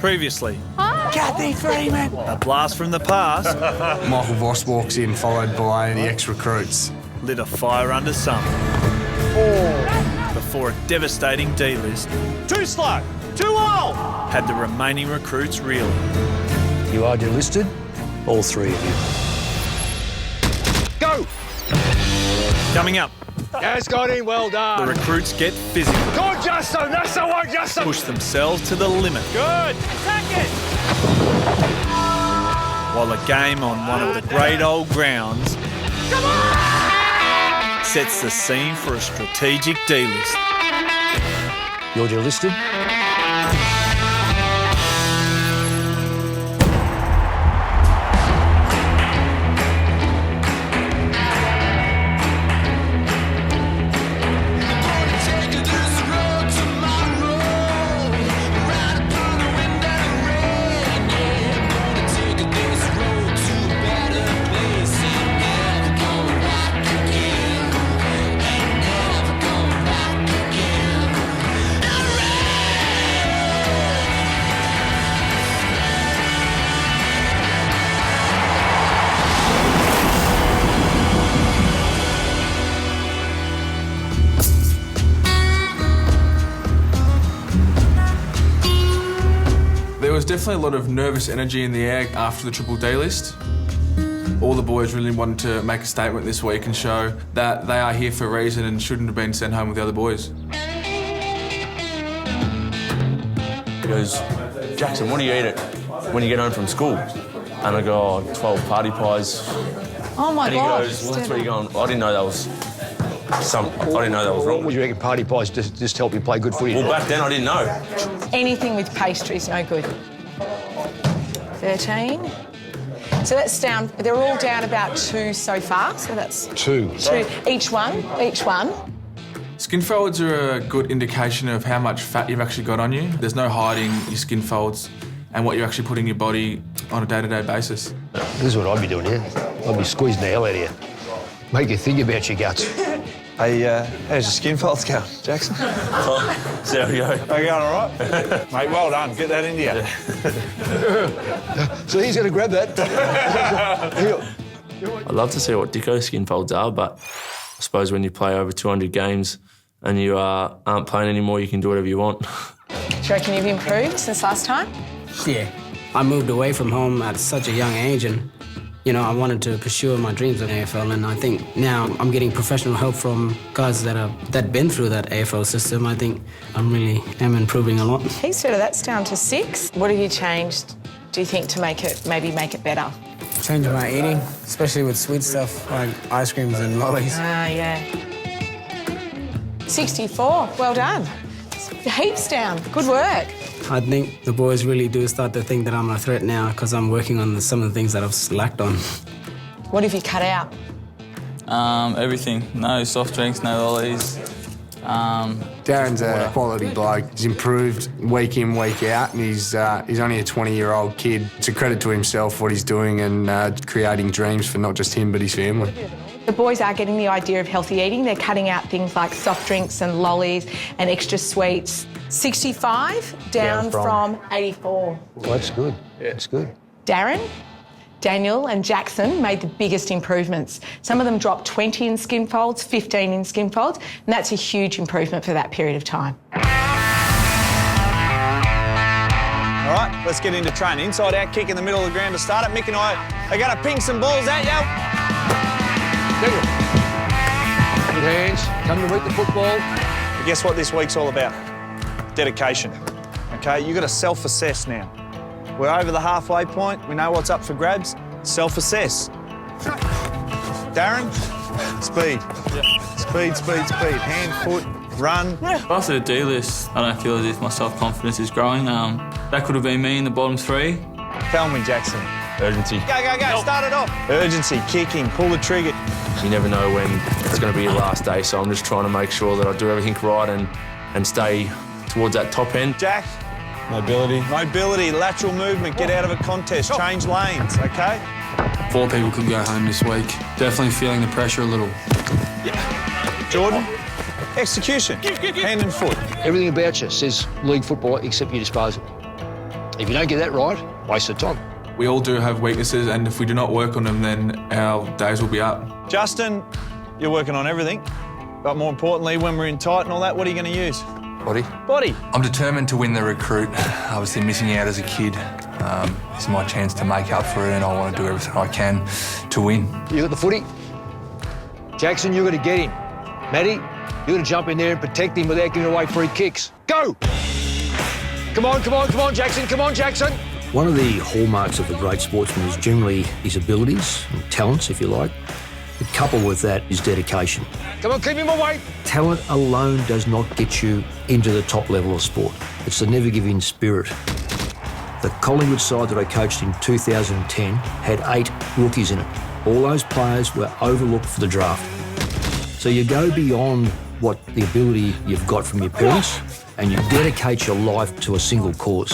Previously, Kathy Freeman. a blast from the past Michael Voss walks in, followed by the ex-recruits. lit a fire under some. Before a devastating D-list Too slow. Too low. had the remaining recruits reeling. You are delisted, all three of you. Go. Coming up, Yes, got in, well the done. recruits get physical, Go, Justin. That's the one, Justin. push themselves to the limit, Good. Attack it. while a game on one of the great old grounds sets the scene for a strategic D-list. You're delisted. There was definitely a lot of nervous energy in the air after the Triple D list. All the boys really wanted to make a statement this week and show that they are here for a reason and shouldn't have been sent home with the other boys. He goes, Jackson, what do you eat when you get home from school? And I go, 12 party pies. Oh my And he God. goes, well, that's where you're going. I didn't know that was What wrong. would you reckon, party pies just help you play good footy? Well, back then I didn't know. Anything with pastries, no good. 13. So that's down, they're all down about 2 so far, so that's Two. 2. Each one. Skin folds are a good indication of how much fat you've actually got on you. There's no hiding your skin folds and what you actually put in your body on a day-to-day basis. This is what I'd be doing here. I'd be squeezing the hell out of you. Make you think about your guts. Hey, how's your skin folds going, Jackson? So there we go. Are you going all right? Mate, well done. Get that into you. So he's going to grab that. I'd love to see what Dicko's skin folds are, but I suppose when you play over 200 games and you aren't playing anymore, you can do whatever you want. Do you reckon you've improved since last time? Yeah, I moved away from home at such a young age and, you know, I wanted to pursue my dreams in AFL and I think now I'm getting professional help from guys that been through that AFL system. I think I really am improving a lot. He's better, that's down to 6. What have you changed, do you think, to make it better? Changing my eating, especially with sweet stuff like ice creams and lollies. Ah, yeah. 64, well done. Heaps down, good work. I think the boys really do start to think that I'm a threat now because I'm working on some of the things that I've slacked on. What have you cut out? Everything. No soft drinks, no lollies. Darren's a quality bloke. He's improved week in, week out, and he's only a 20-year-old kid. It's a credit to himself what he's doing and creating dreams for not just him but his family. The boys are getting the idea of healthy eating. They're cutting out things like soft drinks and lollies and extra sweets. 65 down from 84. Well, that's good. Yeah. That's good. Darren, Daniel and Jackson made the biggest improvements. Some of them dropped 20 in skin folds, 15 in skin folds, and that's a huge improvement for that period of time. All right, let's get into training. Inside out kick in the middle of the ground to start it. Mick and I are going to ping some balls at you. Daniel. Good hands. Come to meet the football. But guess what this week's all about? Dedication. Okay, you've got to self-assess now. We're over the halfway point. We know what's up for grabs. Self-assess. Darren, speed. Speed. Hand, foot, run. After the D-list, I don't feel as if my self-confidence is growing. That could have been me in the bottom 3. Tell me, Jackson. Urgency. Go. Start it off. Urgency, kicking, pull the trigger. You never know when it's going to be your last day, so I'm just trying to make sure that I do everything right and stay towards that top end. Jack. Mobility, lateral movement, get out of a contest, change lanes, okay? 4 people could go home this week. Definitely feeling the pressure a little. Yeah. Jordan, execution, hand and foot. Everything about you says league football except your disposal. If you don't get that right, waste of time. We all do have weaknesses, and if we do not work on them, then our days will be up. Justin, you're working on everything. But more importantly, when we're in tight and all that, what are you going to use? Body. Body. I'm determined to win the recruit. Obviously missing out as a kid. It's my chance to make up for it, and I want to do everything I can to win. You got the footy? Jackson, you're going to get him. Matty, you're going to jump in there and protect him without giving away free kicks. Go! Come on, come on, come on, Jackson, come on, Jackson. One of the hallmarks of a great sportsman is generally his abilities and talents, if you like. But coupled with that is dedication. Come on, keep him away. Talent alone does not get you into the top level of sport. It's the never-give-in spirit. The Collingwood side that I coached in 2010 had 8 rookies in it. All those players were overlooked for the draft. So you go beyond what the ability you've got from your parents, and you dedicate your life to a single cause.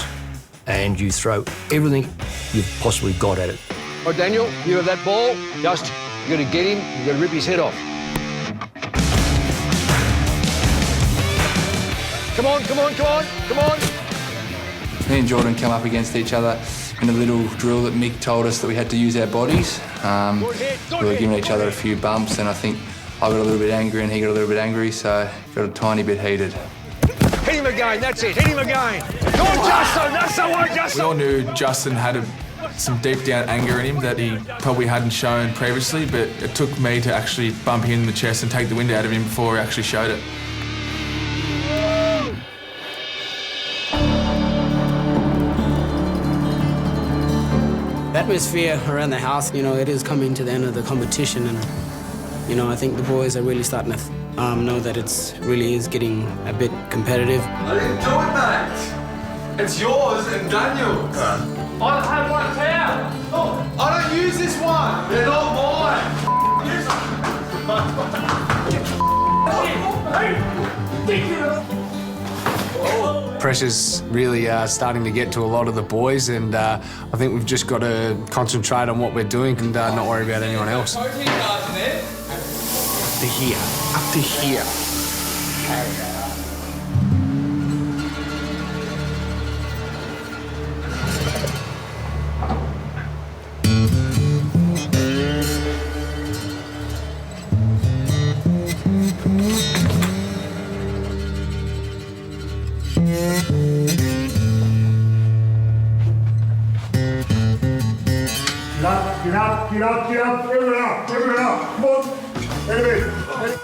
And you throw everything you've possibly got at it. All right, Daniel, you have that ball. Just, you got to get him, you got to rip his head off. Come on, come on, come on, come on. Me and Jordan come up against each other in a little drill that Mick told us that we had to use our bodies. We were giving each other a few bumps, and I think I got a little bit angry and he got a little bit angry, so got a tiny bit heated. Hit him again, that's it, hit him again. Go on, Justin, that's the one, Justin. We all knew Justin had some deep down anger in him that he probably hadn't shown previously, but it took me to actually bump him in the chest and take the wind out of him before he actually showed it. The atmosphere around the house, you know, it is coming to the end of the competition, and, you know, I think the boys are really starting to know that it's really is getting a bit competitive. I didn't do it, mate. It's yours and Daniel's. I have one towel. Oh, I don't use this one. They're not mine. Pressure's really starting to get to a lot of the boys, and I think we've just got to concentrate on what we're doing and not worry about anyone else. Up to here. Up to here. Get up, everyone up, come on. Enemy,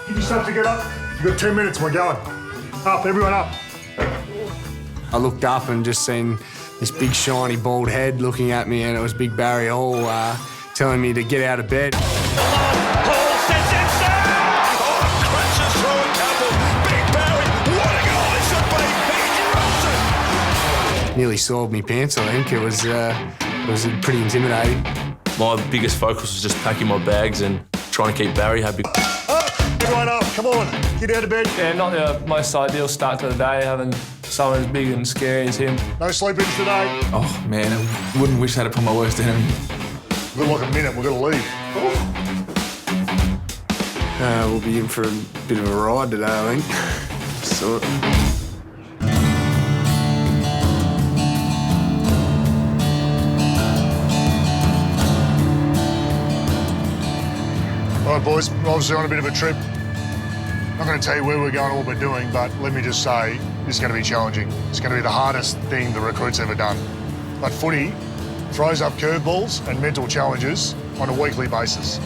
give yourself to get up. You've got 10 minutes, we're going. Up, everyone up. I looked up and just seen this big shiny bald head looking at me, and it was Big Barry Hall telling me to get out of bed. Hall sends it down! Oh, crashes through a couple. Big Barry, what a goal! It's a big, he drops it! Nearly soiled me pants, I think. It was pretty intimidating. My biggest focus was just packing my bags and trying to keep Barry happy. Everyone up, come on, get out of bed. Yeah, not the most ideal start to the day, having someone as big and scary as him. No sleep-ins today. Oh, man, I wouldn't wish that upon my worst enemy. We've got like a minute, we're going to leave. We'll be in for a bit of a ride today, I think. So. All right, boys, we're obviously on a bit of a trip. I'm not going to tell you where we're going or what we're doing, but let me just say, this is going to be challenging. It's going to be the hardest thing the recruit's ever done. But footy throws up curveballs and mental challenges on a weekly basis.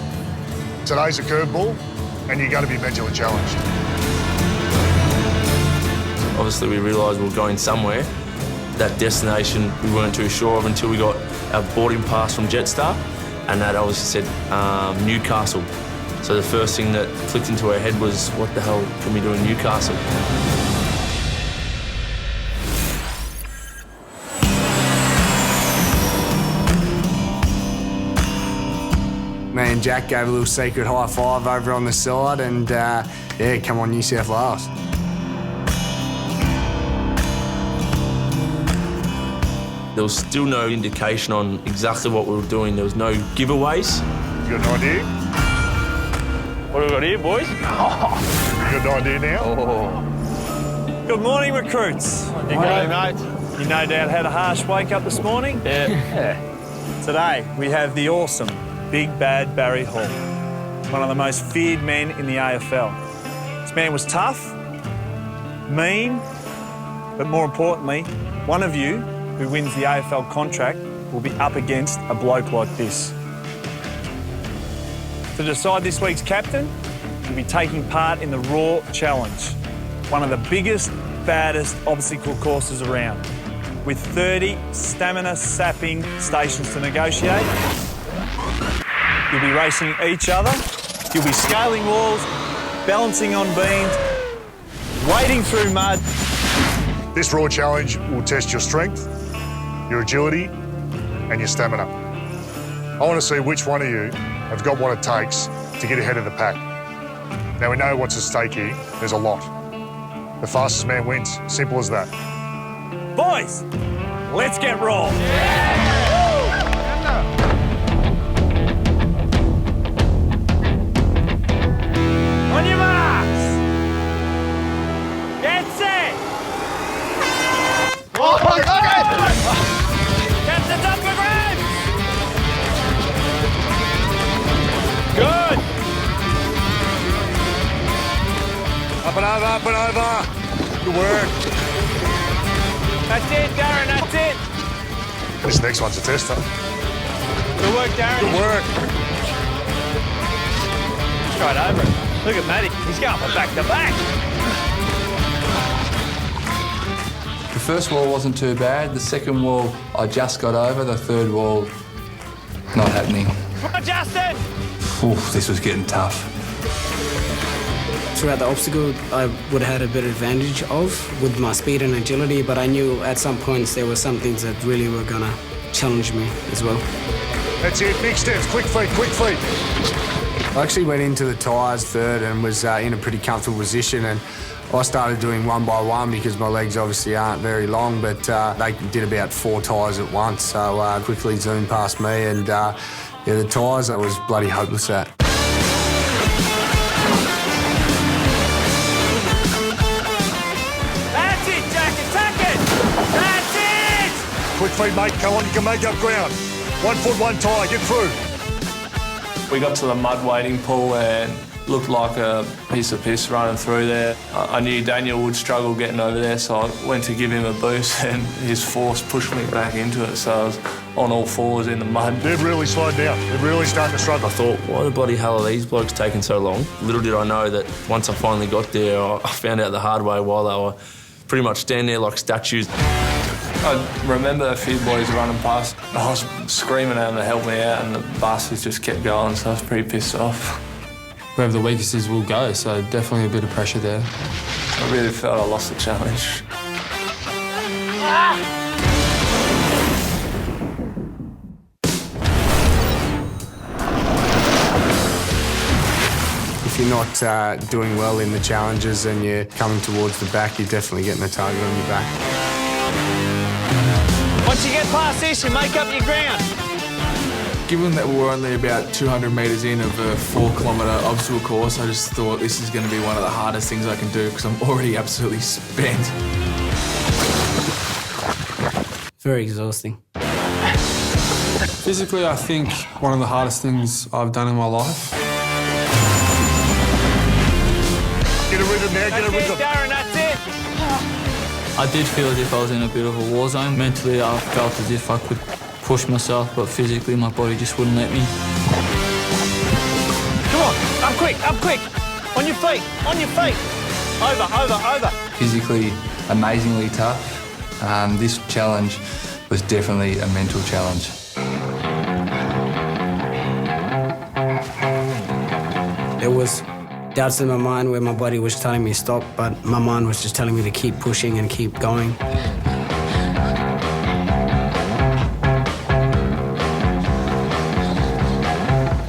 Today's a curveball, and you've got to be mentally challenged. Obviously, we realised we were going somewhere. That destination we weren't too sure of until we got our boarding pass from Jetstar, and that obviously said Newcastle. So the first thing that clicked into our head was, what the hell can we do in Newcastle? Me and Jack gave a little secret high five over on the side, and yeah, come on New South Wales. There was still no indication on exactly what we were doing. There was no giveaways. You got an idea? What have we got here, boys? You got an idea now? Good morning, recruits. Good morning, mate. You no doubt had a harsh wake up this morning? Yeah. Today, we have the awesome Big Bad Barry Hall, one of the most feared men in the AFL. This man was tough, mean, but more importantly, one of you who wins the AFL contract will be up against a bloke like this. To decide this week's captain, you'll be taking part in the Raw Challenge, one of the biggest, baddest obstacle courses around, with 30 stamina-sapping stations to negotiate. You'll be racing each other, you'll be scaling walls, balancing on beams, wading through mud. This Raw Challenge will test your strength, your agility, and your stamina. I want to see which one of you have got what it takes to get ahead of the pack. Now, we know what's at stake here. There's a lot. The fastest man wins. Simple as that. Boys, let's get raw. On your marks. Get set. Captain's up for grabs. Good. Up and over, up and over. Good work. That's it, Darren, that's it. This next one's a tester. Good work, Darren. Good work. Straight over it. Look at Matty. He's going for back to back. The first wall wasn't too bad. The second wall I just got over. The third wall, not happening. Come on, Justin. Oof, this was getting tough. Throughout the obstacle, I would have had a bit of advantage of with my speed and agility, but I knew at some points there were some things that really were going to challenge me as well. That's it. Big steps. Quick feet, quick feet. I actually went into the tyres third and was in a pretty comfortable position, and I started doing one by one because my legs obviously aren't very long, but they did about 4 tyres at once, so quickly zoomed past me, and yeah, the tyres I was bloody hopeless at. That's it, Jack. Attack it. That's it. Quick feet, mate. Come on, you can make up ground. 1 foot, 1 tyre. Get through. We got to the mud wading pool and looked like a piece of piss running through there. I knew Daniel would struggle getting over there, so I went to give him a boost and his force pushed me back into it, so I was on all fours in the mud. They've really slowed down. They're really starting to struggle. I thought, why the bloody hell are these blokes taking so long? Little did I know that once I finally got there, I found out the hard way while they were pretty much standing there like statues. I remember a few boys running past. I was screaming at them to help me out and the bastards just kept going, so I was pretty pissed off. Wherever the weaknesses will go, so definitely a bit of pressure there. I really felt I lost the challenge. If you're not doing well in the challenges and you're coming towards the back, you're definitely getting a target on your back. Once you get past this, you make up your ground. Given that we're only about 200 metres in of a 4-kilometre obstacle course, I just thought this is going to be one of the hardest things I can do because I'm already absolutely spent. Very exhausting. Physically, I think one of the hardest things I've done in my life. Get a rhythm now, get a rhythm. Darren, that's it. I did feel as if I was in a bit of a war zone. Mentally, I felt as if I could push myself, but physically my body just wouldn't let me. Come on, up quick, up quick. On your feet, on your feet. Over, over, over. Physically, amazingly tough. This challenge was definitely a mental challenge. There was doubts in my mind where my body was telling me stop, but my mind was just telling me to keep pushing and keep going.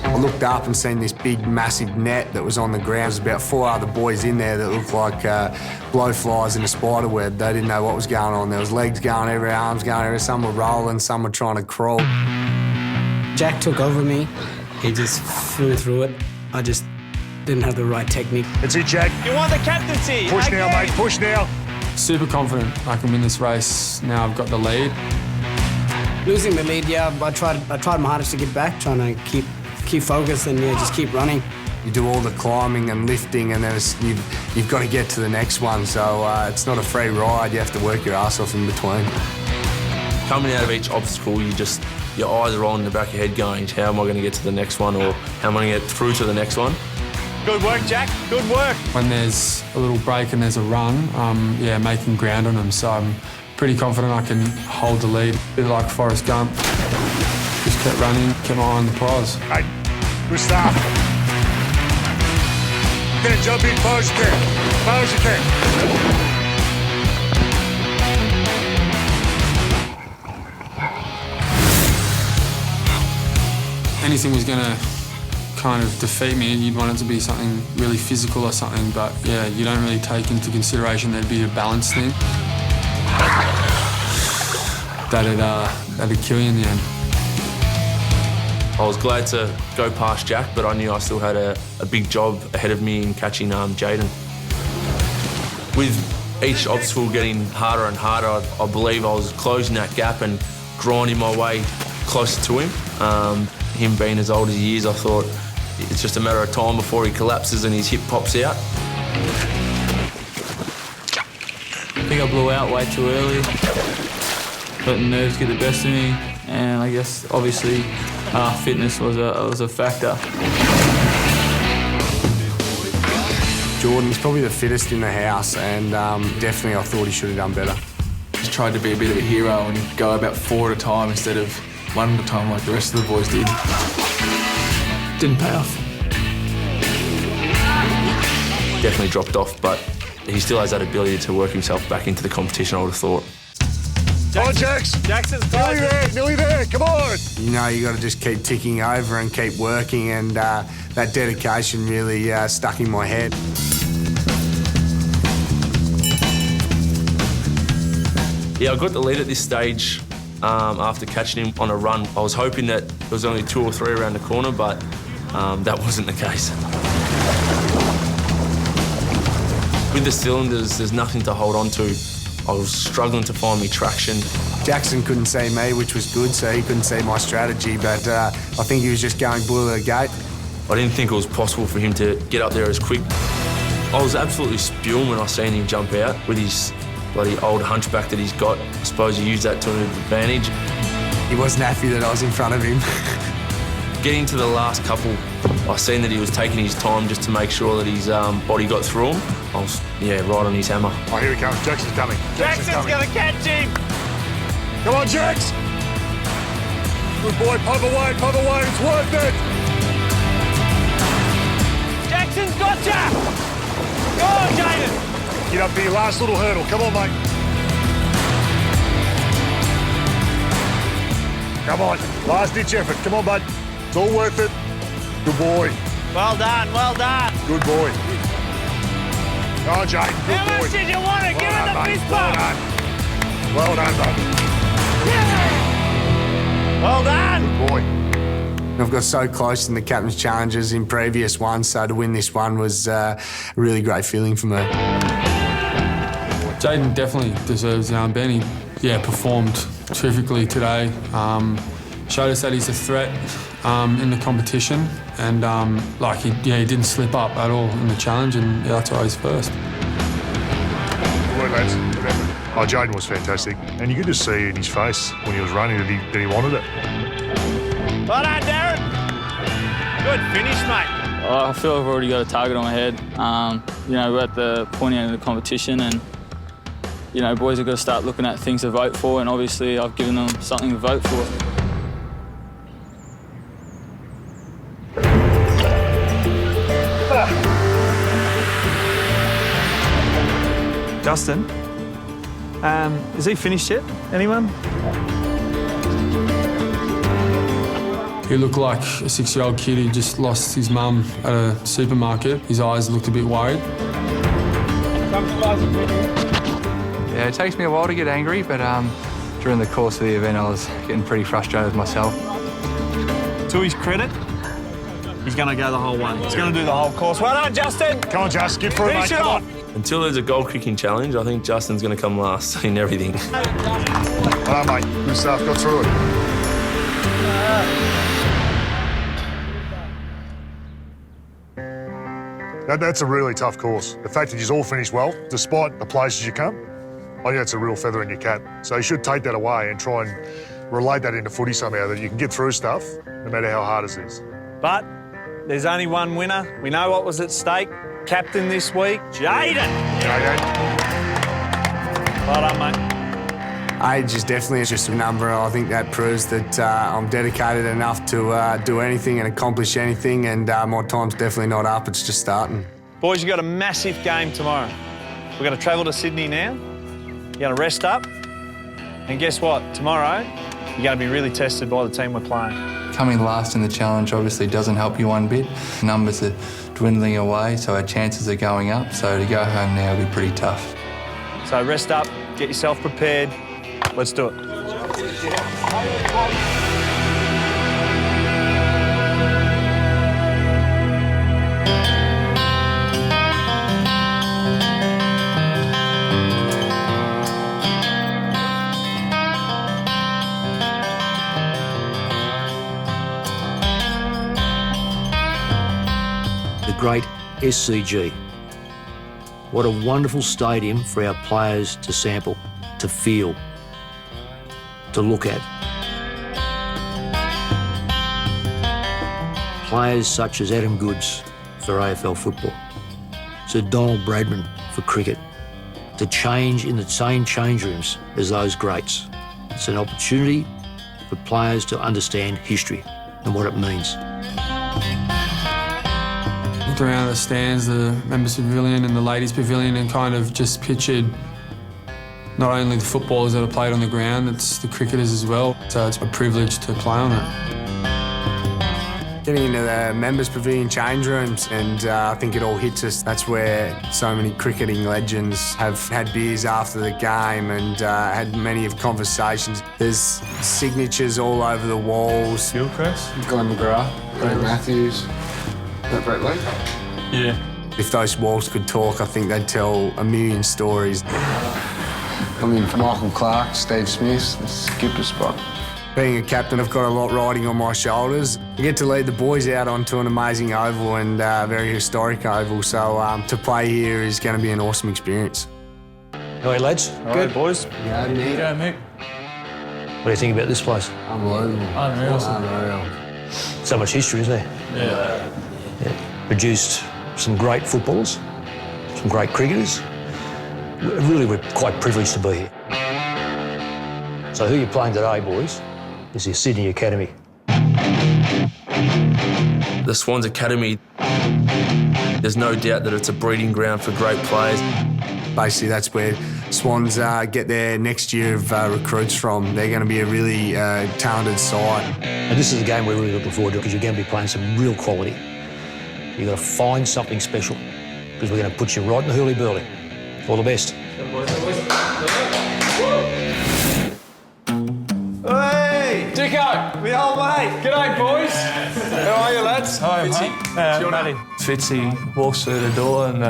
I looked up and seen this big, massive net that was on the ground. There was about 4 other boys in there that looked like blowflies in a spider web. They didn't know what was going on. There was legs going everywhere, arms going everywhere. Some were rolling, some were trying to crawl. Jack took over me. He just flew through it. I just didn't have the right technique. It's it, Jack. You want the captaincy. Push now, okay. mate, push now. Super confident I can win this race now I've got the lead. Losing the lead, yeah, I tried my hardest to get back, trying to keep focused and just keep running. You do all the climbing and lifting, and then you've got to get to the next one. So it's not a free ride. You have to work your ass off in between. Coming out of each obstacle, your eyes are on in the back of your head going, how am I going to get to the next one, or how am I going to get through to the next one? Good work, Jack. Good work. When there's a little break and there's a run, making ground on them. So I'm pretty confident I can hold the lead. A bit like Forrest Gump. Just kept running, kept my eye on the prize. Hey, good start. Then jump in, far as you can. Far as you can. Anything was going to kind of defeat me, you'd want it to be something really physical or something, but yeah, you don't really take into consideration there'd be a balance thing. That'd kill you in the end. I was glad to go past Jack, but I knew I still had a big job ahead of me in catching Jaden. With each obstacle getting harder and harder, I believe I was closing that gap and grinding my way closer to him. Him being as old as he is, I thought it's just a matter of time before he collapses and his hip pops out. I think I blew out way too early. Let the nerves get the best of me, and I guess obviously fitness was a factor. Jordan's probably the fittest in the house, and definitely I thought he should have done better. Just tried to be a bit of a hero and go about 4 at a time instead of 1 at a time like the rest of the boys did. Didn't pay off. Definitely dropped off, but he still has that ability to work himself back into the competition, I would have thought. Come on, Jax. Jackson's nearly there, come on. You know, you got to just keep ticking over and keep working, and that dedication really stuck in my head. Yeah, I got the lead at this stage after catching him on a run. I was hoping that there was only 2 or 3 around the corner, but that wasn't the case. With the cylinders, there's nothing to hold on to. I was struggling to find me traction. Jackson couldn't see me, which was good, so he couldn't see my strategy, but I think he was just going bull at the gate. I didn't think it was possible for him to get up there as quick. I was absolutely spewing when I seen him jump out with his bloody old hunchback that he's got. I suppose he used that to his advantage. He wasn't happy that I was in front of him. Getting to the last couple, I seen that he was taking his time just to make sure that his body got through him. I was, right on his hammer. Oh, here he comes. Jackson's coming. Jackson's going to catch him. Come on, Jax. Good boy. Pump away. It's worth it. Jackson's got ya. Go on, Jaden. Get up for your last little hurdle. Come on, mate. Come on. Last ditch effort. Come on, bud. It's all worth it. Good boy. Well done. Good boy. Oh, Jaden, good boy. How much did you want it? Give it the fist bump. Well done, bud. Well done. Good boy. I've got so close in the captain's challenges in previous ones, so to win this one was a really great feeling for me. Jaden definitely deserves the armband. He performed terrifically today. Showed us that he's a threat in the competition, and he didn't slip up at all in the challenge, and that's why he's first. Good work, lads. Oh, Jaden was fantastic, and you could just see in his face when he was running that he wanted it. Well done, Darren. Good finish, mate. I feel I've already got a target on my head. We're at the point end of the competition, and boys have got to start looking at things to vote for, and obviously I've given them something to vote for. Justin, is he finished yet? Anyone? He looked like a 6-year-old kid who just lost his mum at a supermarket. His eyes looked a bit worried. Yeah, it takes me a while to get angry, but during the course of the event, I was getting pretty frustrated with myself. To his credit, he's going to go the whole one. He's going to do the whole course. Well done, Justin. Come on, Justin, get through it, mate. Finish it off. Until there's a goal kicking challenge, I think Justin's going to come last in everything. Well done, mate. Good stuff. Got through it. That's a really tough course. The fact that you've all finished well, despite the places you come, I think that's a real feather in your cap. So you should take that away and try and relate that into footy somehow, that you can get through stuff no matter how hard it is. But there's only one winner. We know what was at stake. Captain this week, Jaden. Well done, mate. Age is definitely just a number. I think that proves that I'm dedicated enough to do anything and accomplish anything, and my time's definitely not up, it's just starting. Boys, you've got a massive game tomorrow. We're going to travel to Sydney now. You're going to rest up. And guess what? Tomorrow, you're going to be really tested by the team we're playing. Coming last in the challenge obviously doesn't help you one bit. Numbers are dwindling away, so our chances are going up. So to go home now will be pretty tough. So rest up, get yourself prepared. Let's do it. The great SCG. What a wonderful stadium for our players to sample, to feel, to look at. Players such as Adam Goods for AFL football, Sir Donald Bradman for cricket, to change in the same change rooms as those greats. It's an opportunity for players to understand history and what it means. Looked around the stands, the members' pavilion and the ladies' pavilion, and kind of just pictured not only the footballers that have played on the ground, it's the cricketers as well. So it's a privilege to play on it. Getting into the members' pavilion change rooms, and I think it all hits us. That's where so many cricketing legends have had beers after the game and had many of conversations. There's signatures all over the walls. Gilchrist? Glenn McGrath, Brett Matthews, Brett Lee. Yeah. If those walls could talk, I think they'd tell a million stories. I mean, Michael Clark, Steve Smith, the skipper spot. Being a captain, I've got a lot riding on my shoulders. I get to lead the boys out onto an amazing oval and very historic oval, so to play here is going to be an awesome experience. How are you, lads? All right, boys. Yeah, Nick. Yeah, Mick. What do you think about this place? Unbelievable. Unreal. So much history, isn't there? Yeah. Produced some great footballers, some great cricketers. Really, we're quite privileged to be here. So who you're playing today, boys, is the Sydney Academy. The Swans Academy, there's no doubt that it's a breeding ground for great players. Basically, that's where Swans get their next year of recruits from. They're going to be a really talented side. And this is a game we're really looking forward to because you're going to be playing some real quality. You've got to find something special because we're going to put you right in the hurly-burly. All the best. Hey! Dicko! The old mate! G'day, boys! How are you, lads? Hi, mate. Matty. Fitzy walks through the door and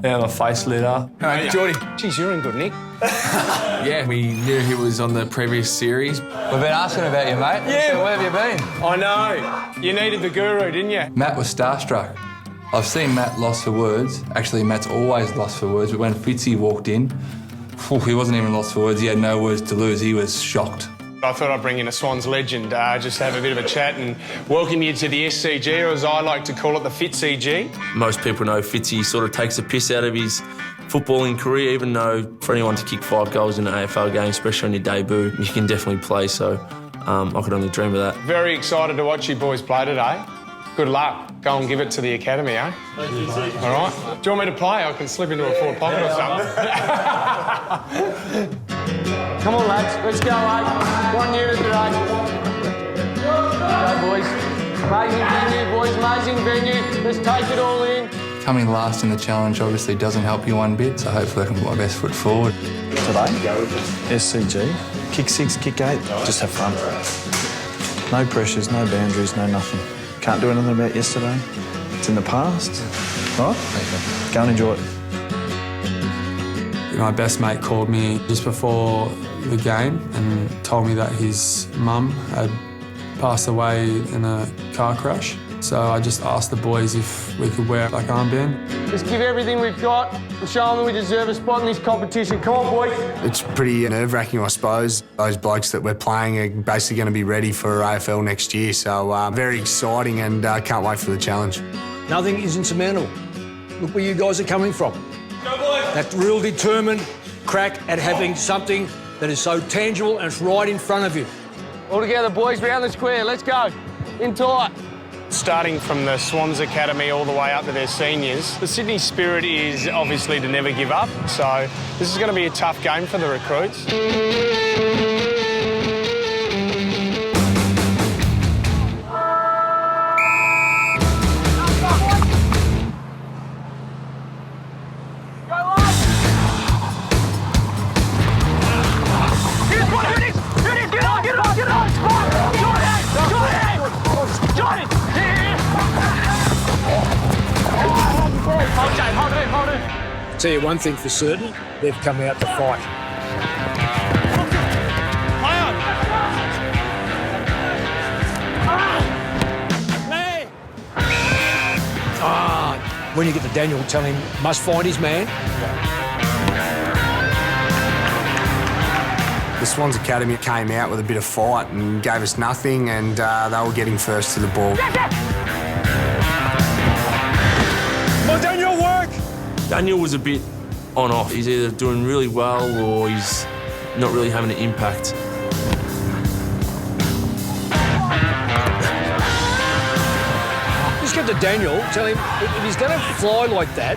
my face lit up. Hey, Geordie. Geez, you're in good nick. Yeah, we knew he was on the previous series. We've been asking about you, mate. Yeah. So where have you been? I know. You needed the guru, didn't you? Matt was starstruck. I've seen Matt lost for words. Actually, Matt's always lost for words, but when Fitzy walked in, he wasn't even lost for words. He had no words to lose. He was shocked. I thought I'd bring in a Swans legend, just have a bit of a chat and welcome you to the SCG, or as I like to call it, the FitCG. Most people know Fitzy sort of takes a piss out of his footballing career, even though for anyone to kick 5 goals in an AFL game, especially on your debut, you can definitely play, so I could only dream of that. Very excited to watch you boys play today. Good luck. Go and give it to the academy, eh? Thank you. All right. Do you want me to play? I can slip into a forward pocket or something. Come on, lads. Let's go, eh? 1 year today. Go, boys. Amazing venue, boys. Amazing venue. Let's take it all in. Coming last in the challenge obviously doesn't help you one bit, so hopefully I can put my best foot forward. Today, SCG, kick 6, kick 8, just have fun. No pressures, no boundaries, no nothing. Can't do anything about yesterday. It's in the past. Right? Go and enjoy it. My best mate called me just before the game and told me that his mum had passed away in a car crash. So I just asked the boys if we could wear like armband. Let's give everything we've got and show them we deserve a spot in this competition. Come on, boys. It's pretty nerve-wracking, I suppose. Those blokes that we're playing are basically going to be ready for AFL next year. So very exciting and can't wait for the challenge. Nothing is insurmountable. Look where you guys are coming from. Go, boys. That real determined crack at having something that is so tangible and it's right in front of you. All together, boys, round the square. Let's go. In tight. Starting from the Swans Academy all the way up to their seniors, the Sydney spirit is obviously to never give up. So this is going to be a tough game for the recruits. Tell you one thing for certain, they've come out to fight. When you get to Daniel, tell him must find his man. The Swans Academy came out with a bit of fight and gave us nothing, and they were getting first to the ball. Daniel was a bit on-off. He's either doing really well or he's not really having an impact. Just get to Daniel, tell him if he's going to fly like that,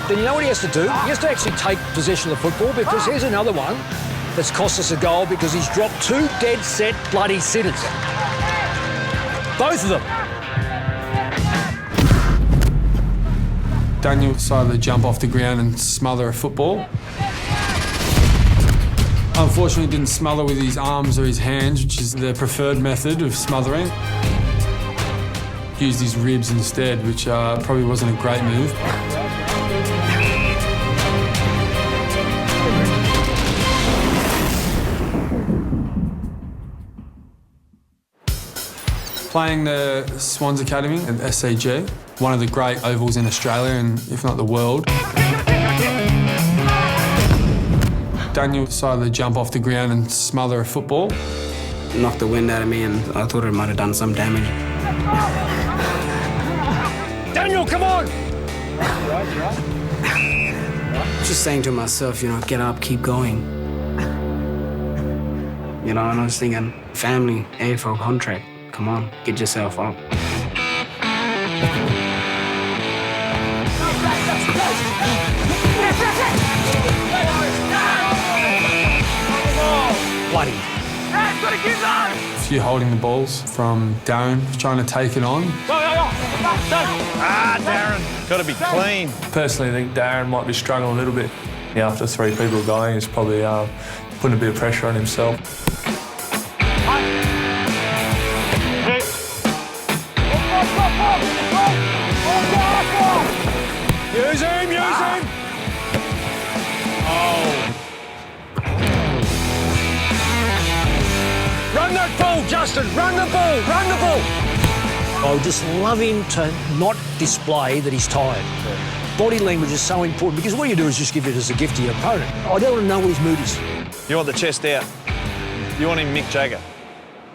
then you know what he has to do? He has to actually take possession of the football, because here's another one that's cost us a goal because he's dropped 2 dead set bloody sitters. Both of them. Daniel decided to jump off the ground and smother a football. Unfortunately, he didn't smother with his arms or his hands, which is the preferred method of smothering. He used his ribs instead, which probably wasn't a great move. Playing the Swans Academy at SCG, one of the great ovals in Australia and if not the world. Daniel decided to jump off the ground and smother a football. Knocked the wind out of me and I thought it might have done some damage. Daniel, come on! Just saying to myself, get up, keep going. And I was thinking, family, AFL contract. Come on, get yourself up. Bloody. A few holding the balls from Darren, trying to take it on. Darren, got to be clean. Personally, I think Darren might be struggling a little bit. After 3 people going, he's probably putting a bit of pressure on himself. Use him, use him! Oh. Run that ball, Justin! Run the ball! Run the ball! I would just love him to not display that he's tired. Body language is so important, because what you do is just give it as a gift to your opponent. I don't want to know what his mood is. You want the chest out. You want him Mick Jagger.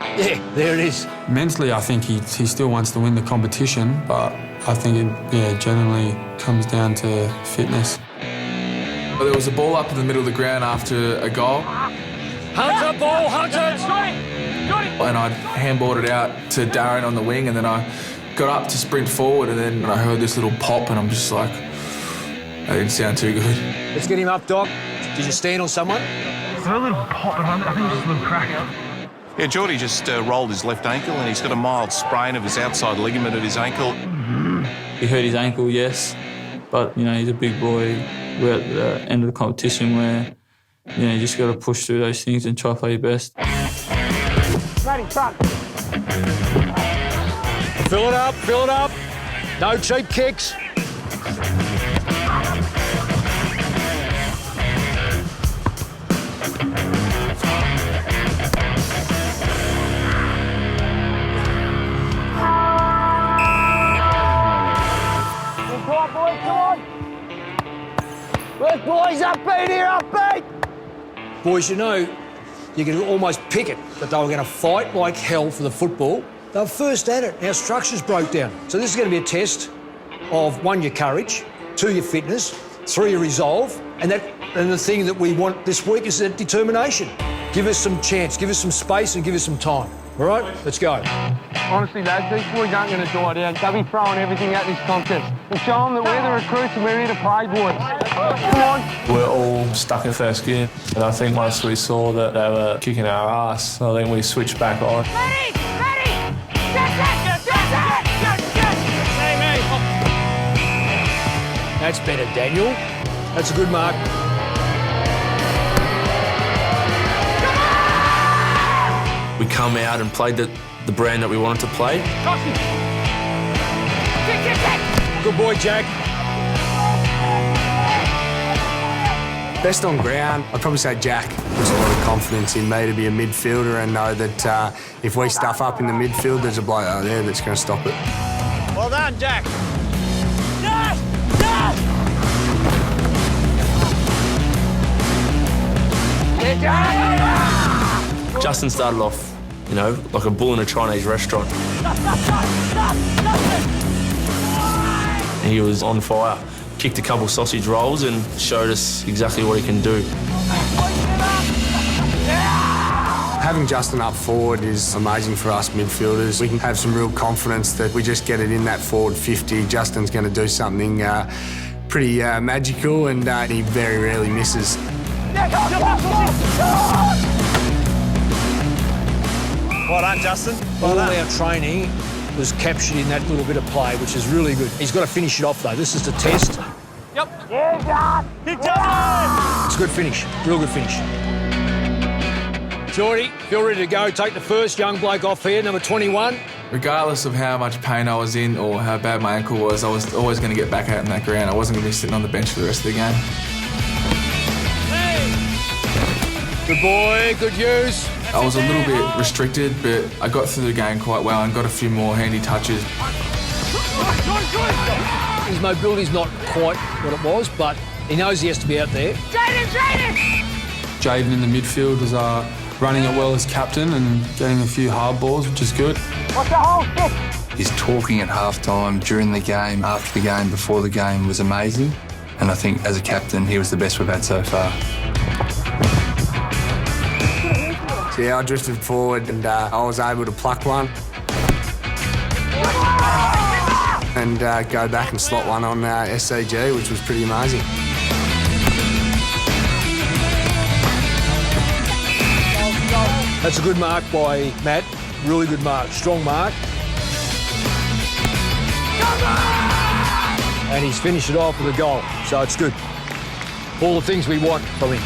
Yeah, there it is. Mentally, I think he still wants to win the competition, but I think it generally comes down to fitness. There was a ball up in the middle of the ground after a goal. Hunter ball, Hunter! And I handballed it out to Darren on the wing, and then I got up to sprint forward, and then I heard this little pop, and I'm just like, that didn't sound too good. Let's get him up, Doc. Did you stand on someone? There's a little pop, but I think it's just a little crack. Yeah, Geordie just rolled his left ankle and he's got a mild sprain of his outside ligament of his ankle. He hurt his ankle, yes, but, he's a big boy. We're at the end of the competition where, you just got to push through those things and try to play your best. Ready, front. Fill it up, fill it up. No cheap kicks. Boys, you know, you can almost pick it that they were going to fight like hell for the football. They were first at it. Our structures broke down. So this is going to be a test of, 1, your courage, 2, your fitness, 3, your resolve, and the thing that we want this week is that determination. Give us some chance, give us some space, and give us some time. All right, let's go. Honestly, lads, these boys aren't going to die down. They'll be throwing everything at this contest. And show them that we're the recruits and we're here to play, boys. Come on. We're all stuck in first gear, and I think once we saw that they were kicking our ass, I think we switched back on. Ready! That's better, Daniel. That's a good mark. We come out and played the brand that we wanted to play. Good boy, Jack. Best on ground, I'd probably say Jack. There's a lot of confidence in me to be a midfielder and know that if we stuff up in the midfield, there's a bloke out there that's going to stop it. Well done, Jack. Justin started off, you know, like a bull in a Chinese restaurant. And he was on fire. Kicked a couple sausage rolls and showed us exactly what he can do. Having Justin up forward is amazing for us midfielders. We can have some real confidence that we just get it in that forward 50. Justin's going to do something pretty magical, and he very rarely misses. Well done, Justin. All our training was captured in that little bit of play, which is really good. He's got to finish it off, though. This is the test. Yep. Kick on! It's a good finish. Real good finish. Geordie, feel ready to go. Take the first young bloke off here, number 21. Regardless of how much pain I was in or how bad my ankle was, I was always going to get back out in that ground. I wasn't going to be sitting on the bench for the rest of the game. Good boy, good use. I was a little bit restricted, but I got through the game quite well and got a few more handy touches. His mobility's not quite what it was, but he knows he has to be out there. Jaden in the midfield was running it well as captain and getting a few hard balls, which is good. What's the whole stick? His talking at half-time, during the game, after the game, before the game was amazing. And I think as a captain, he was the best we've had so far. So yeah, I drifted forward and I was able to pluck one and go back and slot one on SCG, which was pretty amazing. That's a good mark by Matt. Really good mark. Strong mark. And he's finished it off with a goal, so it's good. All the things we want from him.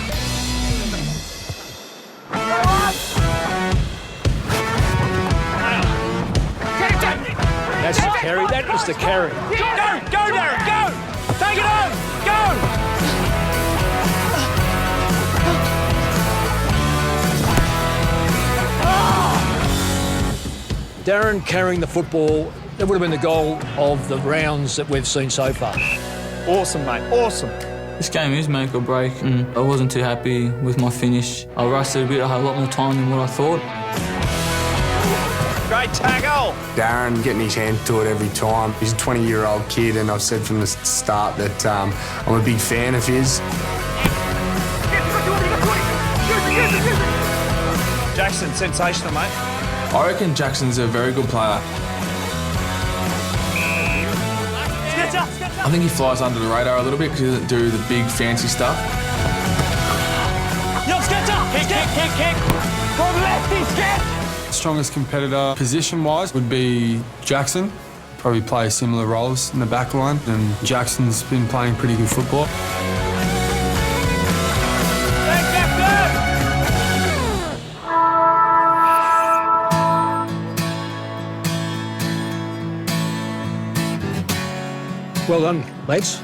That's the carry. That was the carry. Go, Darren, go! Take it on! Go! Darren carrying the football, that would have been the goal of the rounds that we've seen so far. Awesome, mate, awesome. This game is make or break, and I wasn't too happy with my finish. I rushed it a bit. I had a lot more time than what I thought. Great tackle. Darren getting his hand to it every time. He's a 20-year-old kid, and I've said from the start that I'm a big fan of his. Jackson, sensational, mate. I reckon Jackson's a very good player. I think he flies under the radar a little bit because he doesn't do the big fancy stuff. Yo, kick! From left, he's kick! Strongest competitor position-wise would be Jackson. Probably play similar roles in the back line, and Jackson's been playing pretty good football. Well done, lads.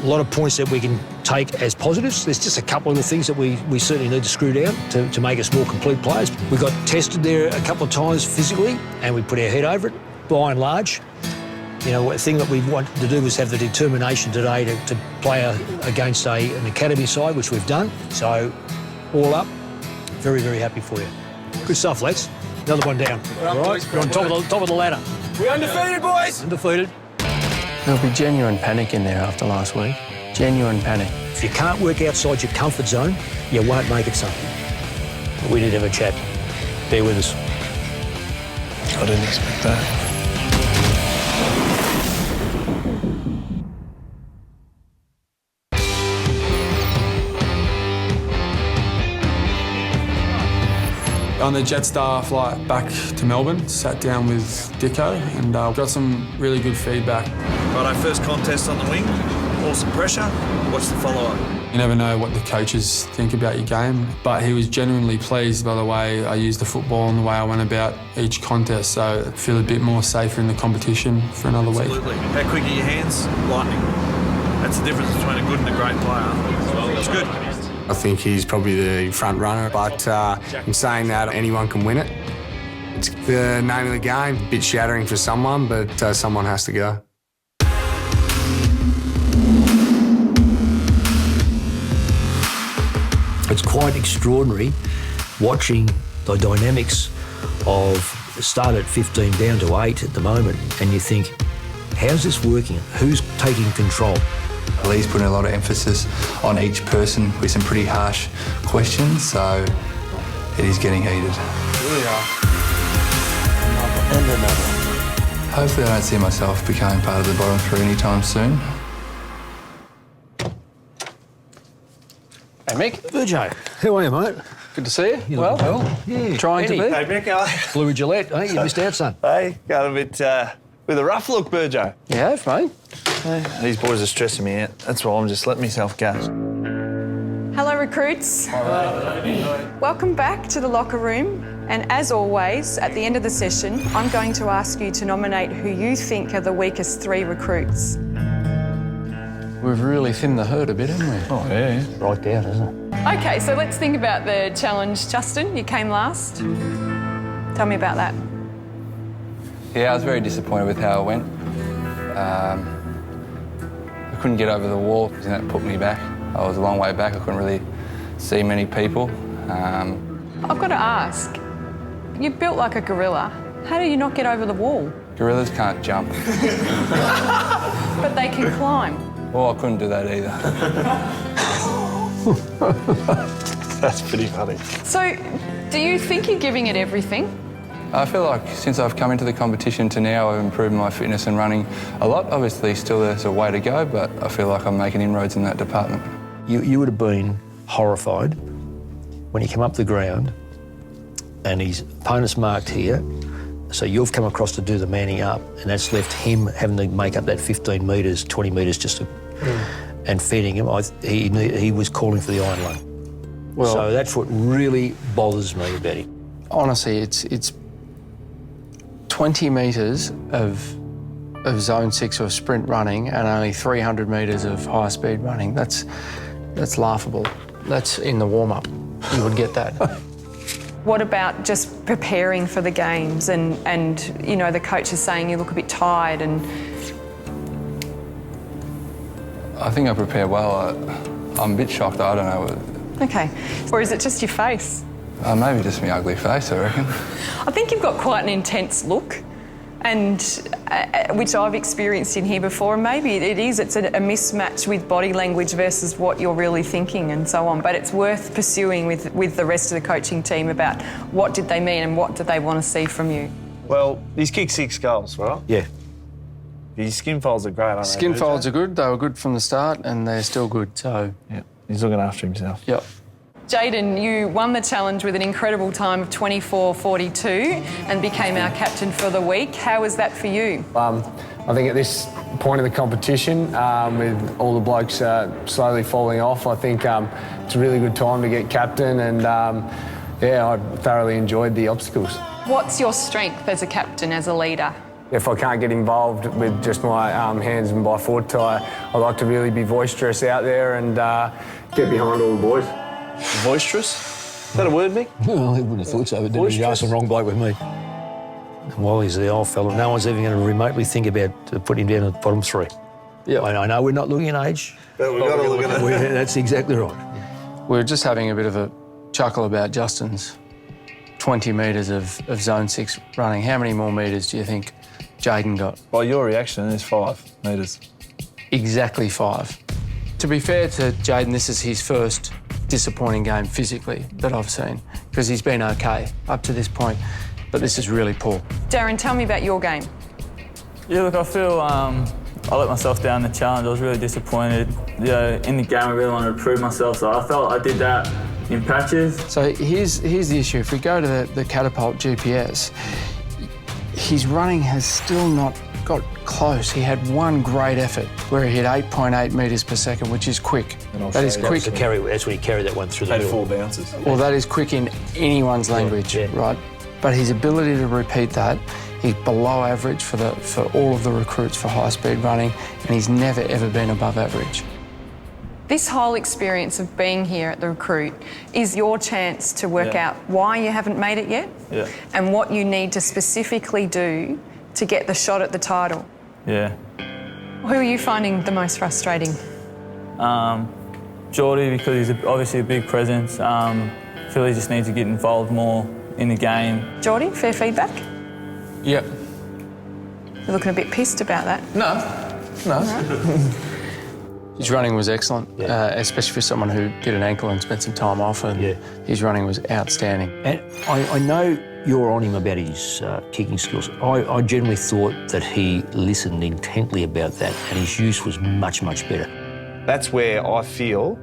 A lot of points that we can take as positives. There's just a couple of the things that we certainly need to screw down to make us more complete players. We got tested there a couple of times physically, and we put our head over it, by and large. You know, the thing that we wanted to do was have the determination today to play against an academy side, which we've done. So all up. Very, very happy for you. Good stuff, lads. Another one down. All right, you're on top of the ladder. We're undefeated, boys! Undefeated. There'll be genuine panic in there after last week. Genuine panic. If you can't work outside your comfort zone, you won't make it, son. We did have a chat. Bear with us. I didn't expect that. On the Jetstar flight back to Melbourne, sat down with Dicko and got some really good feedback. Righto, first contest on the wing, awesome pressure. What's the follow-up? You never know what the coaches think about your game, but he was genuinely pleased by the way I used the football and the way I went about each contest, so I feel a bit more safer in the competition for another week. Absolutely. How quick are your hands? Lightning. That's the difference between a good and a great player. It's good. I think he's probably the front runner, but in saying that, anyone can win it. It's the name of the game. A bit shattering for someone, but someone has to go. It's quite extraordinary watching the dynamics of start at 15 down to 8 at the moment, and you think, how's this working? Who's taking control? Lee's putting a lot of emphasis on each person with some pretty harsh questions, so it is getting heated. Here we are. And another. Hopefully I don't see myself becoming part of the bottom three anytime soon. Hey, Mick. Virgo, how are you, mate? Good to see you. You look well. Yeah. Trying to be. Hey, Mick, how are you? Blue Gillette, hey, you missed out, son. Hey, got a bit with a rough look, Burjo. You have, mate. These boys are stressing me out. That's why I'm just letting myself go. Hello, recruits. Welcome back to the locker room. And as always, at the end of the session, I'm going to ask you to nominate who you think are the weakest 3 recruits. We've really thinned the herd a bit, haven't we? Oh, yeah. Right down, isn't it? Okay, so let's think about the challenge. Justin, you came last. Tell me about that. Yeah, I was very disappointed with how it went. I couldn't get over the wall, because that put me back. I was a long way back, I couldn't really see many people. I've got to ask, you're built like a gorilla. How do you not get over the wall? Gorillas can't jump. But they can climb. Well, I couldn't do that either. That's pretty funny. So, do you think you're giving it everything? I feel like since I've come into the competition to now, I've improved my fitness and running a lot. Obviously, still there's a way to go, but I feel like I'm making inroads in that department. You would have been horrified when you come up the ground and his opponent's marked here, so you've come across to do the manning up, and that's left him having to make up that 15 metres, 20 metres just to, and feeding him. He was calling for the iron lung. Well, so that's what really bothers me about him. Honestly, it's 20 metres of zone 6 of sprint running and only 300 metres of high speed running. That's laughable. That's in the warm-up. You would get that. What about just preparing for the games and you know, the coach is saying you look a bit tired and... I think I prepare well. I'm a bit shocked. I don't know. Okay. Or is it just your face? Maybe just my ugly face, I reckon. I think you've got quite an intense look, and which I've experienced in here before. And maybe it's a mismatch with body language versus what you're really thinking and so on. But it's worth pursuing with the rest of the coaching team about what did they mean and what did they want to see from you. Well, he's kicked 6 goals, right? Yeah. His skin folds are great, aren't they? Skin folds are good. They were good from the start and they're still good, so... Yeah, he's looking after himself. Yep. Jaden, you won the challenge with an incredible time of 24:42 and became our captain for the week. How was that for you? I think at this point of the competition, with all the blokes slowly falling off, I think it's a really good time to get captain, and yeah, I thoroughly enjoyed the obstacles. What's your strength as a captain, as a leader? If I can't get involved with just my hands and by foot, I like to really be boisterous out there and get behind all the boys. Boisterous? Is that a word, Mick? Well, I wouldn't have thought so, but then he asked the wrong bloke with me. While he's the old fella, no one's even going to remotely think about putting him down at the bottom 3. Yeah, I know we're not looking at age. But we've got to look at it. That's exactly right. We're just having a bit of chuckle about Justin's 20 metres of zone 6 running. How many more metres do you think Jayden got? Well, your reaction is 5 metres. Exactly 5. To be fair to Jayden, this is his first disappointing game physically that I've seen, because he's been okay up to this point, but this is really poor. Darren, tell me about your game. Yeah, look, I feel I let myself down in the challenge. I was really disappointed. You know, in the game, I really wanted to prove myself, so I felt I did that in patches. So here's the issue. If we go to the Catapult GPS, his running has still not got close. He had one great effort where he hit 8.8 metres per second, which is quick. That is quick. That's when he carried that one through the Had middle. 4 bounces. Well, that is quick in anyone's language, right? But his ability to repeat that, he's below average for all of the recruits for high-speed running, and he's never, ever been above average. This whole experience of being here at the Recruit is your chance to work out why you haven't made it yet and what you need to specifically do to get the shot at the title. Yeah. Who are you finding the most frustrating? Geordie, because he's obviously a big presence. Feel he just needs to get involved more in the game. Geordie, fair feedback? Yep. You're looking a bit pissed about that. No. His running was excellent, especially for someone who did an ankle and spent some time off, and his running was outstanding. And I know you're on him about his kicking skills. I generally thought that he listened intently about that, and his use was much, much better. That's where I feel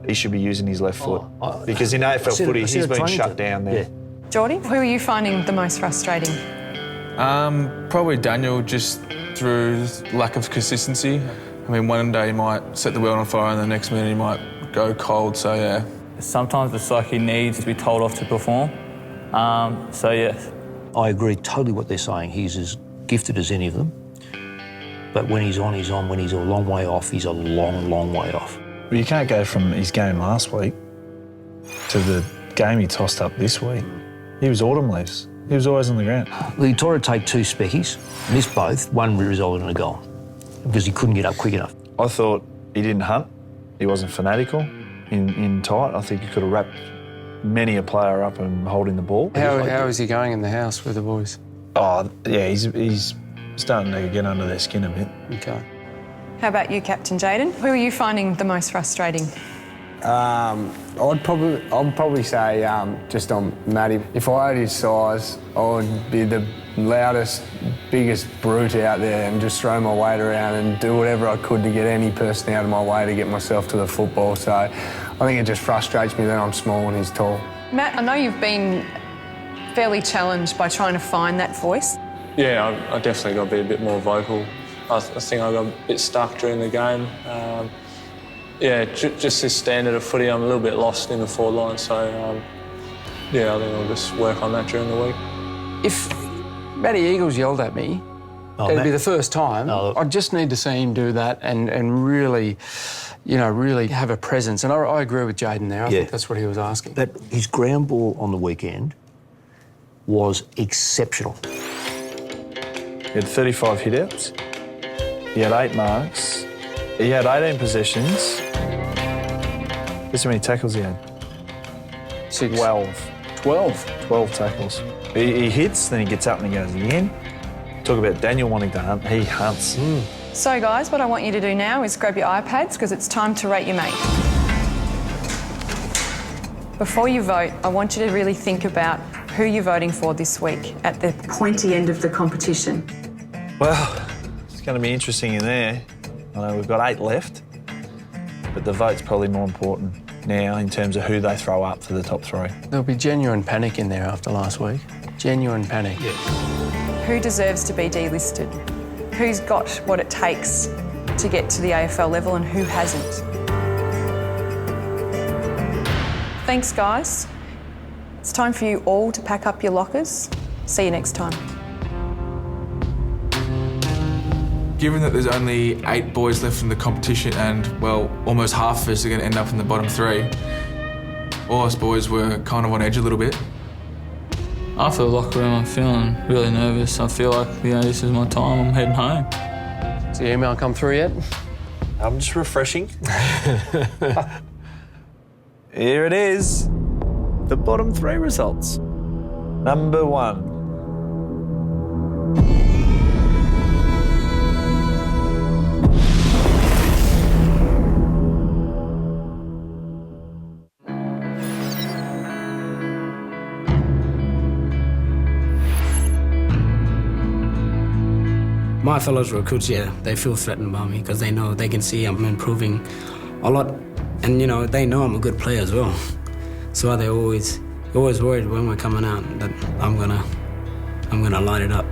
he should be using his left foot. Because in AFL footy, he's been shut down there. Geordie, who are you finding the most frustrating? Probably Daniel, just through lack of consistency. I mean, one day he might set the world on fire and the next minute he might go cold, so yeah. Sometimes it's like he needs to be told off to perform. So, yes. I agree totally what they're saying. He's as gifted as any of them. But when he's on, he's on. When he's a long way off, he's a long, long way off. But you can't go from his game last week to the game he tossed up this week. He was autumn leaves. He was always on the ground. Well, he tried to take 2 speckies, missed both. One resulted in a goal because he couldn't get up quick enough. I thought he didn't hunt. He wasn't fanatical in tight. I think he could have wrapped many a player up and holding the ball. How is he going in the house with the boys? Oh, yeah, he's starting to get under their skin a bit. Okay. How about you, Captain Jayden? Who are you finding the most frustrating? I'd probably say just on Matty. If I had his size, I would be the loudest, biggest brute out there and just throw my weight around and do whatever I could to get any person out of my way to get myself to the football. So I think it just frustrates me that I'm small and he's tall. Matt, I know you've been fairly challenged by trying to find that voice. Yeah, I definitely got to be a bit more vocal. I think I got a bit stuck during the game. Just this standard of footy, I'm a little bit lost in the forward line, so I think I'll just work on that during the week. If Matty Eagles yelled at me, it'd be the first time. I just need to see him do that and really, really have a presence. And I agree with Jayden there. I think that's what he was asking. His ground ball on the weekend was exceptional. He had 35 hit-outs. He had 8 marks. He had 18 possessions. Guess how many tackles he had? 6. 12. 12 tackles. He hits, then he gets up and he goes again. Talk about Daniel wanting to hunt. He hunts. So, guys, what I want you to do now is grab your iPads because it's time to rate your mate. Before you vote, I want you to really think about who you're voting for this week at the pointy end of the competition. Well, it's going to be interesting in there. I know we've got 8 left, but the vote's probably more important now in terms of who they throw up for the top 3. There'll be genuine panic in there after last week. Genuine panic. Who deserves to be delisted? Who's got what it takes to get to the AFL level and who hasn't? Thanks, guys. It's time for you all to pack up your lockers. See you next time. Given that there's only 8 boys left in the competition and, well, almost half of us are going to end up in the bottom 3, all us boys were kind of on edge a little bit. After the locker room, I'm feeling really nervous. I feel like, this is my time. I'm heading home. Has the email come through yet? I'm just refreshing. Here it is. the bottom 3 results. Number 1. My fellow recruits, yeah, they feel threatened by me because they know, they can see I'm improving a lot, and they know I'm a good player as well. So they're always worried when we're coming out that I'm gonna light it up.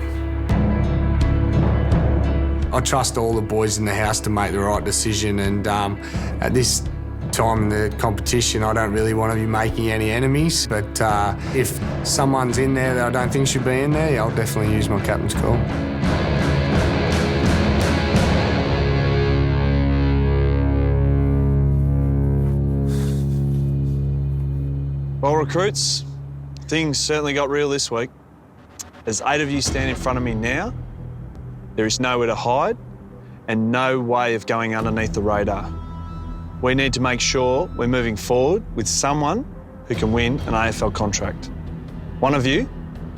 I trust all the boys in the house to make the right decision, and at this time in the competition, I don't really want to be making any enemies, but if someone's in there that I don't think should be in there, I'll definitely use my captain's call. Well, recruits, things certainly got real this week. As 8 of you stand in front of me now, there is nowhere to hide and no way of going underneath the radar. We need to make sure we're moving forward with someone who can win an AFL contract. One of you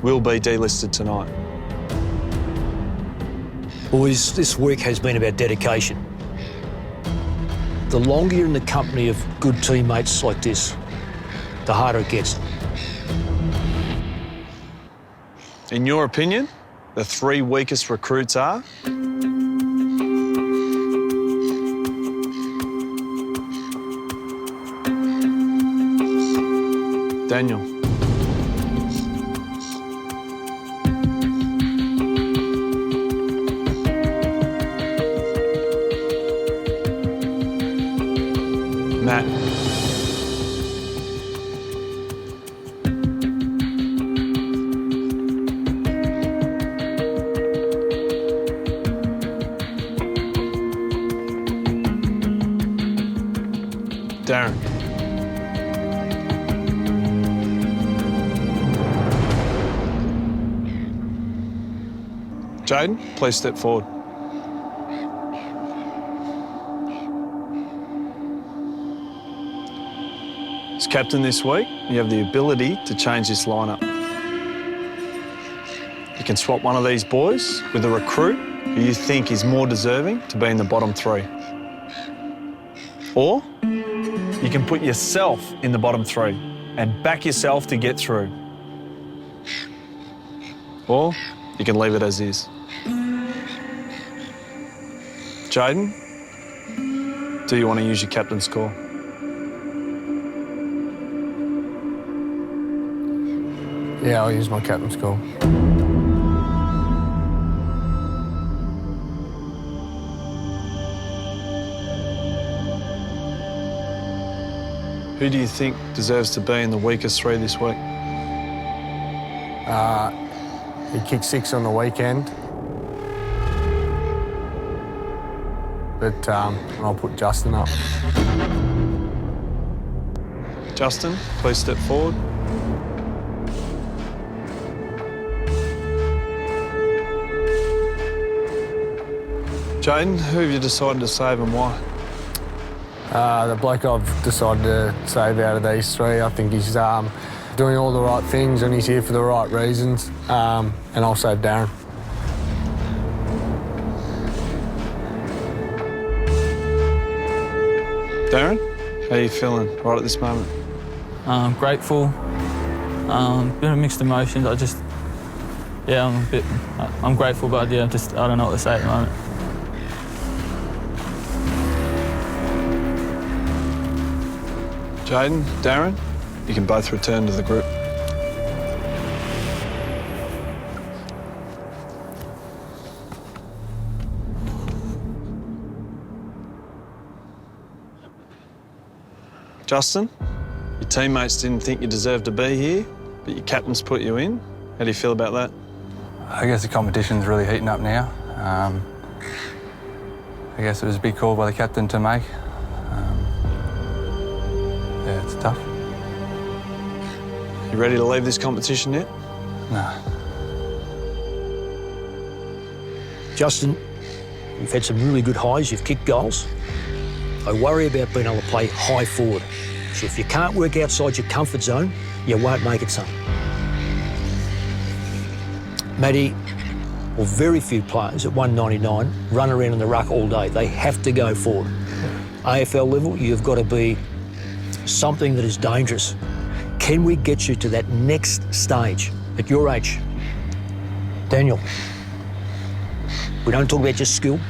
will be delisted tonight. Boys, this week has been about dedication. The longer you're in the company of good teammates like this, the harder it gets. In your opinion, the 3 weakest recruits are? Daniel. Matt. Darren. Jaden, please step forward. As captain this week, you have the ability to change this lineup. You can swap one of these boys with a recruit who you think is more deserving to be in the bottom 3. Or you can put yourself in the bottom 3 and back yourself to get through. Or you can leave it as is. Jaden, do you want to use your captain's call? Yeah, I'll use my captain's call. Who do you think deserves to be in the weakest 3 this week? He kicked 6 on the weekend. But I'll put Justin up. Justin, please step forward. Jaden, who have you decided to save and why? The bloke I've decided to save out of these 3, I think he's doing all the right things and he's here for the right reasons. And I'll save Darren. Darren, how are you feeling right at this moment? Grateful. Bit of mixed emotions. I'm grateful, but yeah, I don't know what to say at the moment. Jaden, Darren, you can both return to the group. Justin, your teammates didn't think you deserved to be here, but your captain's put you in. How do you feel about that? I guess the competition's really heating up now. I guess it was a big call by the captain to make. Yeah, it's tough. You ready to leave this competition yet? No. Justin, you've had some really good highs, you've kicked goals. I worry about being able to play high forward. So if you can't work outside your comfort zone, you won't make it, son. Matty, or very few players at 199 run around in the ruck all day. They have to go forward. AFL level, you've got to be something that is dangerous. Can we get you to that next stage at your age? Daniel, we don't talk about your skill,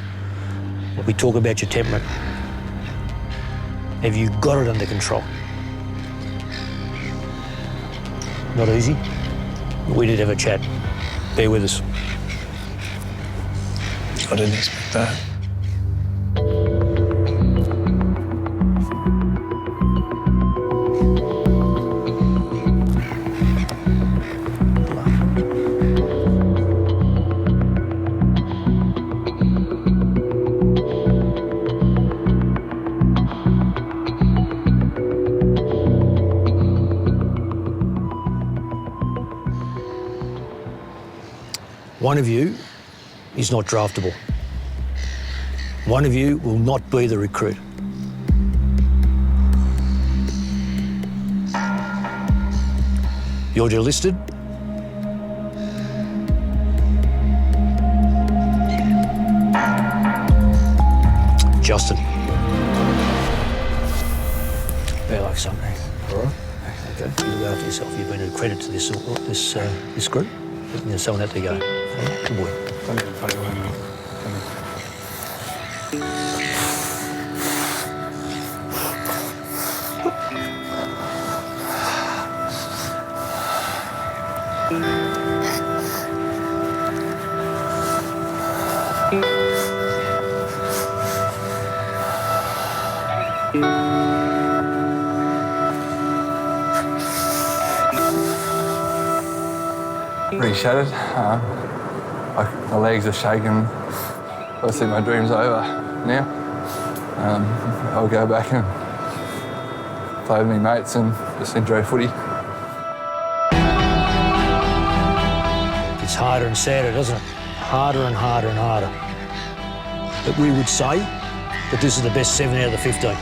but we talk about your temperament. Have you got it under control? Not easy. We did have a chat. Bear with us. I didn't expect that. One of you is not draftable. One of you will not be the recruit. You're delisted. Justin. Feel like something. All right. Okay. You look after yourself. You've been a credit to this group. There's someone out to go. Good boy. Pretty shattered. My legs are shaking. Obviously, my dream's over now. I'll go back and play with my mates and just enjoy footy. It's harder and sadder, doesn't it? Harder and harder and harder. But we would say that this is the best 7 out of the 15.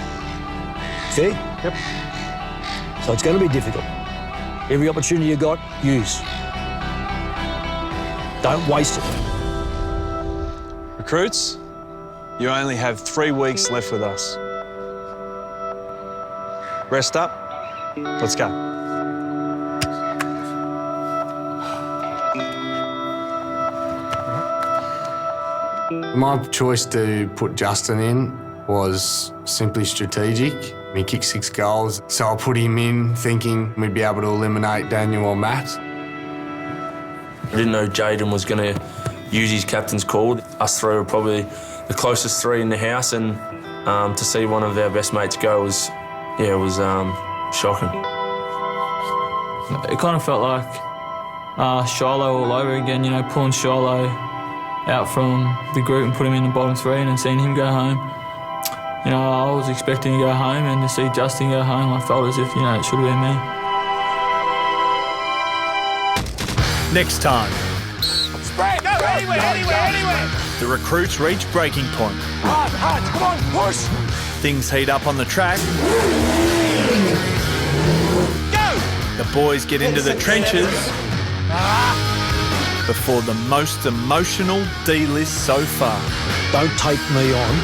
Fair? Yep. So it's going to be difficult. Every opportunity you got, use. Don't waste it. Recruits, you only have 3 weeks left with us. Rest up. Let's go. My choice to put Justin in was simply strategic. He kicked 6 goals, so I put him in thinking we'd be able to eliminate Daniel or Matt. I didn't know Jaden was going to use his captain's call. Us three were probably the closest 3 in the house, and to see one of our best mates go was shocking. It kind of felt like Shiloh all over again, you know, pulling Shiloh out from the group and put him in the bottom 3 and then seeing him go home. You know, I was expecting to go home, and to see Justin go home, I felt as if, you know, it should have been me. Next time, Spread! Go! Anywhere! the recruits reach breaking point. Hard! Come on, push! Things heat up on the track. Go! The boys get into the trenches before the most emotional D-list so far. Don't take me on